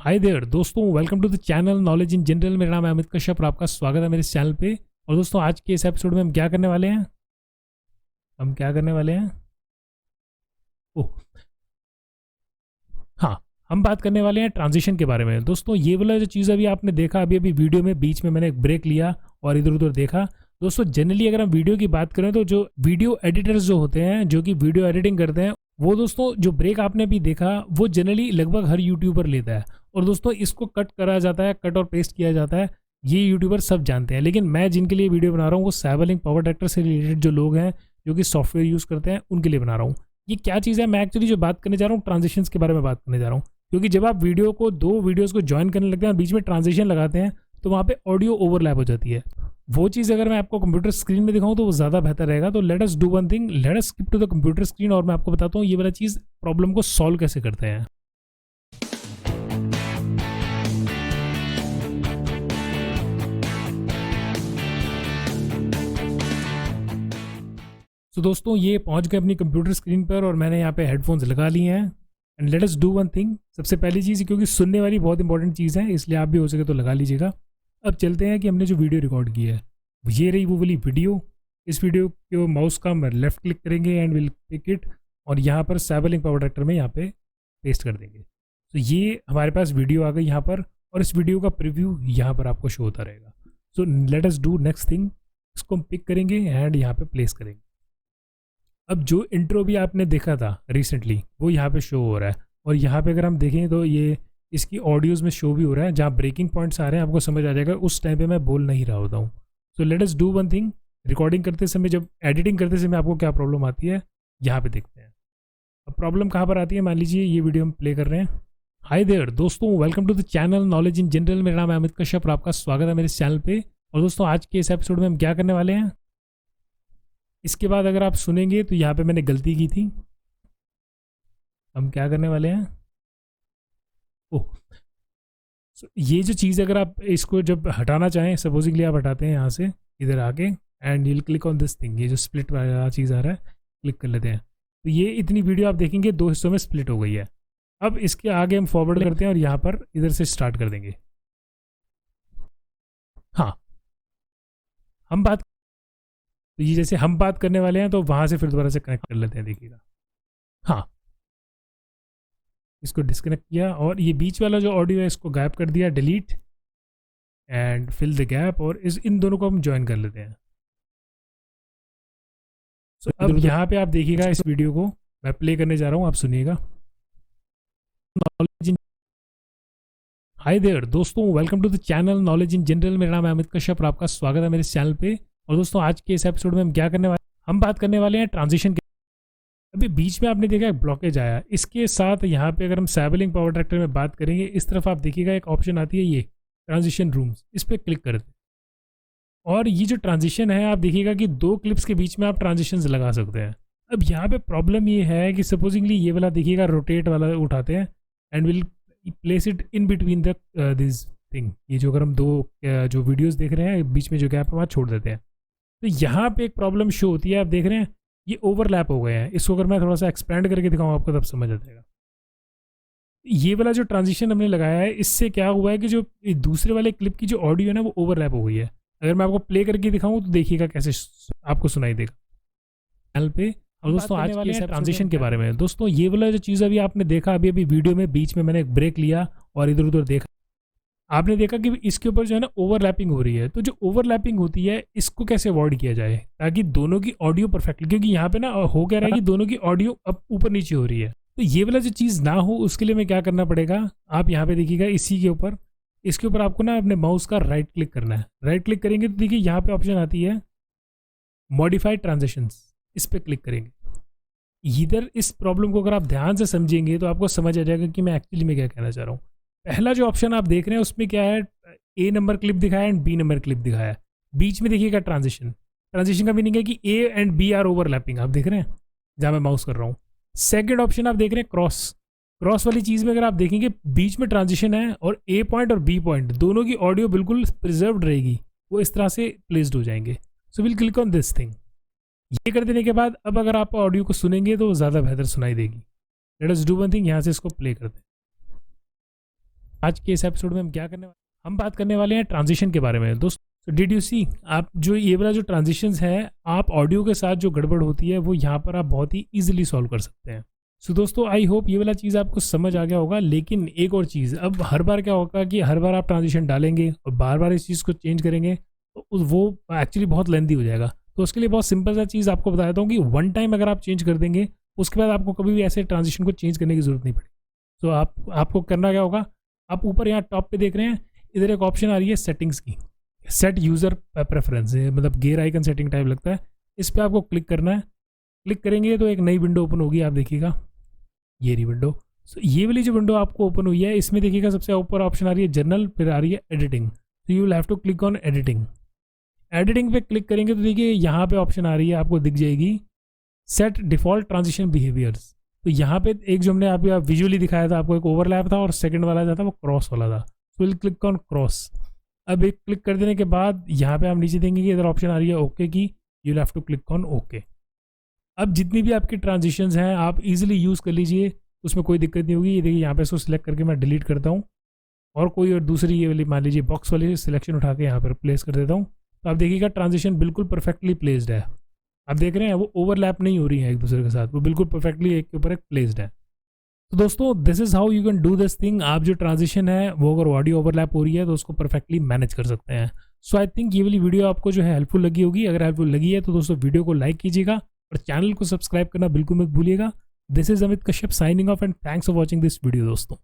हाय there दोस्तों, welcome to the channel knowledge in general. मेरा नाम है अमित कश्यप और आपका स्वागत है मेरे इस चैनल पे। और दोस्तों, आज के इस एपिसोड में हम क्या करने वाले हैं? ओह, हाँ, हम बात करने वाले हैं ट्रांजिशन के बारे में। दोस्तों, ये वाला जो चीज़ अभी आपने देखा, अभी अभी वीडियो में बीच में मैंने एक ब्रेक लिया और इधर उधर देखा। दोस्तों, जनरली अगर हम वीडियो की बात करें तो जो वीडियो एडिटर्स जो होते हैं, जो कि वीडियो एडिटिंग करते हैं, वो दोस्तों जो ब्रेक आपने भी देखा वो जनरली लगभग हर यूट्यूबर लेता है। और दोस्तों, इसको कट करा जाता है, कट और पेस्ट किया जाता है, ये यूट्यूबर सब जानते हैं। लेकिन मैं जिनके लिए वीडियो बना रहा हूँ वो साइबरलिंक पावर ट्रैक्टर से रिलेटेड जो लोग हैं, जो कि सॉफ्टवेयर यूज़ करते हैं, उनके लिए बना रहा हूँ। ये क्या चीज़ है? मैं एक्चुअली जो बात करने जा रहा हूँ ट्रांजिशंस के बारे में बात करने जा रहा हूँ। क्योंकि जब आप वीडियो को दो वीडियोस को ज्वाइन करने लगते हैं और बीच में ट्रांजिशन लगाते हैं तो वहाँ पे ऑडियो ओवरलैप हो जाती है। वो चीज़ अगर मैं आपको कंप्यूटर स्क्रीन में दिखाऊं तो वो ज़्यादा बेहतर रहेगा। तो let us do one thing, let us skip to the computer screen और मैं आपको बताता हूँ ये वाला चीज़ प्रॉब्लम को सॉल्व कैसे करते हैं। तो दोस्तों, ये पहुंच गए अपनी कंप्यूटर स्क्रीन पर और मैंने यहाँ पे हेडफोन्स लगा लिए हैं। And let us do one thing, सबसे पहली चीज़, क्योंकि सुनने वाली बहुत इंपॉर्टेंट चीज़ है इसलिए आप भी हो सके तो लगा लीजिएगा। अब चलते हैं कि हमने जो वीडियो रिकॉर्ड की है ये रही वो वाली वीडियो। इस वीडियो को माउस का हम लेफ्ट क्लिक करेंगे एंड विल पिक इट और यहाँ पर साइबरलिंक पावर ट्रैक्टर में यहाँ पे पेस्ट कर देंगे। तो ये हमारे पास वीडियो आ गई यहाँ पर और इस वीडियो का प्रीव्यू यहाँ पर आपको शो होता रहेगा। So let us do next thing, इसको हम पिक करेंगे एंड यहाँ पे प्लेस करेंगे। अब जो इंट्रो भी आपने देखा था रिसेंटली वो यहाँ पे शो हो रहा है और यहाँ पे अगर हम देखें तो ये इसकी ऑडियोज़ में शो भी हो रहा है। जहाँ ब्रेकिंग पॉइंट्स आ रहे हैं आपको समझ आ जाएगा, उस टाइम पे मैं बोल नहीं रहा होता हूँ। So let us do one thing, recording करते समय, जब एडिटिंग करते समय आपको क्या प्रॉब्लम आती है यहाँ पे देखते हैं। अब प्रॉब्लम कहाँ पर आती है? मान लीजिए ये वीडियो हम प्ले कर रहे हैं। हाय देयर दोस्तों, welcome to the channel knowledge in general. मेरा नाम है अमित कश्यप और आपका स्वागत है मेरे इस चैनल पे। और दोस्तों, आज के इस एपिसोड में हम क्या करने वाले हैं, इसके बाद अगर आप सुनेंगे तो यहाँ पे मैंने गलती की थी। हम क्या करने वाले हैं? ओह, ये जो चीज़ अगर आप इसको जब हटाना चाहें, सपोजिंगली आप हटाते हैं यहाँ से इधर आके and you'll click on this thing, ये जो स्प्लिट वाला चीज़ आ रहा है क्लिक कर लेते हैं तो ये इतनी वीडियो आप देखेंगे दो हिस्सों में स्प्लिट हो गई है। अब इसके आगे हम फॉरवर्ड करते हैं और यहाँ पर इधर से स्टार्ट कर देंगे। हाँ, हम बात, तो ये जैसे हम बात करने वाले हैं तो वहाँ से फिर दोबारा से कनेक्ट कर लेते हैं, देखिएगा। हाँ, इसको डिस्कनेक्ट किया और ये बीच वाला जो ऑडियो है इसको गायब कर दिया, delete and fill the gap, और इन दोनों को हम ज्वाइन कर लेते हैं। सो अब यहाँ पे आप देखिएगा इस वीडियो को मैं प्ले करने जा रहा हूँ, आप सुनिएगा। नॉलेज इन, हाय देयर दोस्तों, welcome to the channel knowledge in general. मेरा नाम है अमित कश्यप और आपका स्वागत है मेरे इस चैनल पे। और दोस्तों, आज के इस एपिसोड में हम क्या करने वाले, हम बात करने वाले हैं ट्रांजिशन के। अभी बीच में आपने देखा एक ब्लॉकेज आया, इसके साथ यहाँ पे अगर हम साइबरलिंक पावर ट्रैक्टर में बात करेंगे, इस तरफ आप देखिएगा एक ऑप्शन आती है, ये ट्रांजिशन रूम्स, इस पर क्लिक कर दें और ये जो ट्रांजिशन है आप देखिएगा कि दो क्लिप्स के बीच में आप ट्रांजिशंस लगा सकते हैं। अब यहाँ पे प्रॉब्लम ये है कि सपोजिंगली ये वाला देखिएगा रोटेट वाला उठाते हैं and will place it in between the this thing. ये जो अगर हम दो जो वीडियोस देख रहे हैं बीच में जो गैप है वहाँ छोड़ देते हैं तो यहाँ पे एक प्रॉब्लम शो होती है। आप देख रहे हैं ये ओवरलैप हो गए हैं। इसको अगर मैं थोड़ा सा एक्सपेंड करके दिखाऊँ आपको तब समझ आ जाएगा। ये वाला जो ट्रांजिशन हमने लगाया है इससे क्या हुआ है कि जो दूसरे वाले क्लिप की जो ऑडियो है ना वो ओवरलैप हो गई है। अगर मैं आपको प्ले करके दिखाऊं तो देखिएगा कैसे आपको सुनाई देगा चैनल पे। और दोस्तों, आज वाले ट्रांजिशन के बारे में, दोस्तों ये वाला जो चीज़ अभी आपने देखा, अभी अभी वीडियो में बीच में मैंने एक ब्रेक लिया और इधर उधर देखा, आपने देखा कि इसके ऊपर जो है ना ओवरलैपिंग हो रही है। तो जो ओवरलैपिंग होती है इसको कैसे अवॉइड किया जाए ताकि दोनों की ऑडियो परफेक्टली, क्योंकि यहाँ पे ना हो क्या रहा है कि दोनों की ऑडियो अब ऊपर नीचे हो रही है, तो ये वाला जो चीज़ ना हो उसके लिए मैं क्या करना पड़ेगा, आप यहाँ पे देखिएगा इसी के ऊपर, इसके ऊपर आपको ना अपने माउस का राइट क्लिक करना है। राइट क्लिक करेंगे तो देखिए यहाँ पे ऑप्शन आती है मॉडिफाइड ट्रांजिशंस, इस पर क्लिक करेंगे। इधर इस प्रॉब्लम को अगर आप ध्यान से समझेंगे तो आपको समझ आ जाएगा कि मैं एक्चुअली में क्या कहना चाह रहा हूँ। पहला जो ऑप्शन आप देख रहे हैं उसमें क्या है, ए नंबर क्लिप दिखाया एंड बी नंबर क्लिप दिखाया है, बीच में देखिएगा ट्रांजिशन। ट्रांजिशन का मीनिंग है कि A and B are overlapping, आप देख रहे हैं जहाँ मैं माउस कर रहा हूँ। सेकेंड ऑप्शन आप देख रहे हैं क्रॉस, क्रॉस वाली चीज़ में अगर आप देखेंगे बीच में ट्रांजिशन है और ए पॉइंट और बी पॉइंट दोनों की ऑडियो बिल्कुल प्रिजर्व्ड रहेगी, वो इस तरह से प्लेस्ड हो जाएंगे। So will click on this thing. ये कर देने के बाद अब अगर आप ऑडियो को सुनेंगे तो ज़्यादा बेहतर सुनाई देगी। Late us do one thing, यहाँ से इसको प्ले करते हैं। आज के इस एपिसोड में हम बात करने वाले हैं ट्रांजिशन के बारे में। दोस्तों डिड यू सी, आप जो ये वाला जो ट्रांजिशंस है, आप ऑडियो के साथ जो गड़बड़ होती है वो यहाँ पर आप बहुत ही ईजिली सॉल्व कर सकते हैं। सो दोस्तों आई होप ये वाला चीज़ आपको समझ आ गया होगा। लेकिन एक और चीज़, अब हर बार क्या होगा कि हर बार आप ट्रांजिशन डालेंगे और बार बार इस चीज़ को चेंज करेंगे तो वो एक्चुअली बहुत लेंदी हो जाएगा। तो उसके लिए बहुत सिंपल सा चीज़ आपको बता देता हूँ कि वन टाइम अगर आप चेंज कर देंगे उसके बाद आपको कभी भी ऐसे ट्रांजिशन को चेंज करने की ज़रूरत नहीं पड़ेगी। तो आपको करना क्या होगा, आप ऊपर यहाँ टॉप पे देख रहे हैं, इधर एक ऑप्शन आ रही है सेटिंग्स की, सेट यूज़र प्रेफरेंस, मतलब गेयर आइकन सेटिंग टाइप लगता है। इस पर आपको क्लिक करना है। क्लिक करेंगे तो एक नई विंडो ओपन होगी, आप देखिएगा ये रही विंडो। सो ये वाली जो विंडो आपको ओपन हुई है इसमें देखिएगा सबसे ऊपर ऑप्शन आ रही है जर्नल, फिर आ रही है एडिटिंग। तो you will have to click on editing. Editing पे क्लिक करेंगे तो देखिए यहाँ पे ऑप्शन आ रही है, आपको दिख जाएगी सेट डिफॉल्ट ट्रांजिशन बिहेवियर्स। तो यहाँ पे एक जो हमने आप विजुअली दिखाया था आपको, एक ओवरलैप था और सेकंड वाला जो था वो क्रॉस वाला था। So will click on cross. अब एक क्लिक कर देने के बाद यहाँ पे आप नीचे देंगे कि इधर ऑप्शन आ रही है ओके की, you will have to click on okay. अब जितनी भी आपकी ट्रांजिशंस हैं आप इजीली यूज़ कर लीजिए, उसमें कोई दिक्कत नहीं होगी। ये देखिए यहाँ पे इसको सिलेक्ट करके मैं डिलीट करता हूँ और कोई और दूसरी ये वाली मान लीजिए बॉक्स वाली सिलेक्शन उठा के यहाँ पर प्लेस कर देता हूँ। तो आप देखिएगा ट्रांजिशन बिल्कुल परफेक्टली प्लेस्ड है। आप देख रहे हैं वो ओवरलैप नहीं हो रही है एक दूसरे के साथ, वो बिल्कुल परफेक्टली एक के ऊपर एक प्लेस्ड है। तो दोस्तों this is how you can do this thing. आप जो ट्रांजिशन है वो अगर ऑडियो ओवरलैप हो रही है तो उसको परफेक्टली मैनेज कर सकते हैं। सो आई थिंक ये वाली वीडियो आपको जो है हेल्पफुल लगी होगी। अगर हेल्पफुल लगी है तो दोस्तों वीडियो को लाइक कीजिएगा और चैनल को सब्सक्राइब करना बिल्कुल मत भूलिएगा। This is Amit Kashyap signing off and thanks for watching this video दोस्तों।